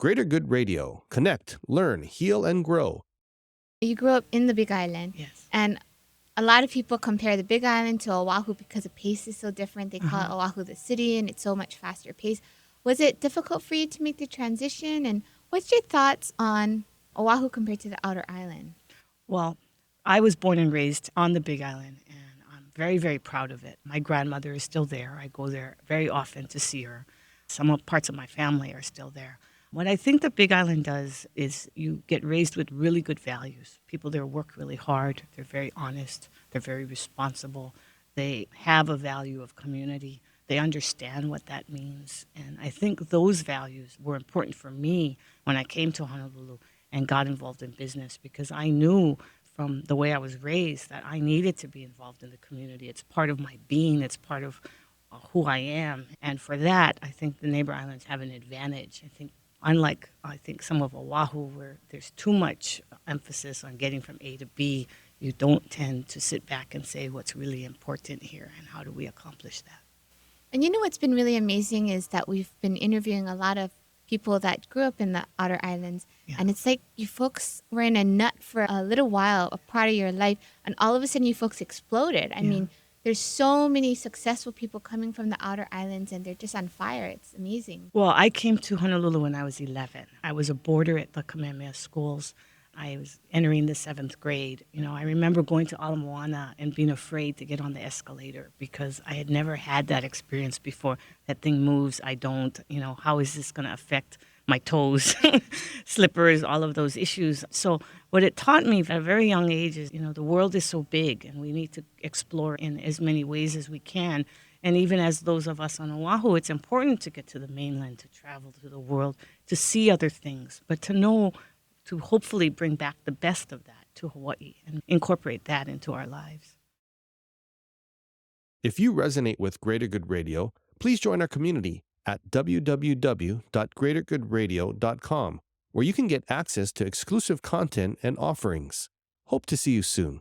Greater Good Radio. Connect, learn, heal, and grow. You grew up in the Big Island. Yes. And a lot of people compare the Big Island to Oahu because the pace is so different. They call it Oahu the city, and it's so much faster pace. Was it difficult for you to make the transition? And what's your thoughts on Oahu compared to the outer island? Well, I was born and raised on the Big Island, and I'm very, very proud of it. My grandmother is still there. I go there very often to see her. Parts of my family are still there. What I think the Big Island does is you get raised with really good values. People there work really hard. They're very honest. They're very responsible. They have a value of community. They understand what that means. And I think those values were important for me when I came to Honolulu and got involved in business, because I knew from the way I was raised that I needed to be involved in the community. It's part of my being. It's part of who I am. And for that, I think the neighbor islands have an advantage. Unlike some of Oahu, where there's too much emphasis on getting from A to B, you don't tend to sit back and say what's really important here and how do we accomplish that. And you know what's been really amazing is that we've been interviewing a lot of people that grew up in the outer islands. Yeah. And it's like you folks were in a nut for a little while, a part of your life, and all of a sudden you folks exploded. I mean, there's so many successful people coming from the outer islands, and they're just on fire. It's amazing. Well, I came to Honolulu when I was 11. I was a boarder at the Kamehameha schools. I was entering the 7th grade. I remember going to Ala Moana and being afraid to get on the escalator because I had never had that experience before. That thing moves, I don't. How is this going to affect my toes, slippers, all of those issues. So what it taught me at a very young age is, the world is so big and we need to explore in as many ways as we can. And even as those of us on Oahu, it's important to get to the mainland, to travel to the world, to see other things, but to hopefully bring back the best of that to Hawaii and incorporate that into our lives. If you resonate with Greater Good Radio, please join our community at www.greatergoodradio.com, where you can get access to exclusive content and offerings. Hope to see you soon.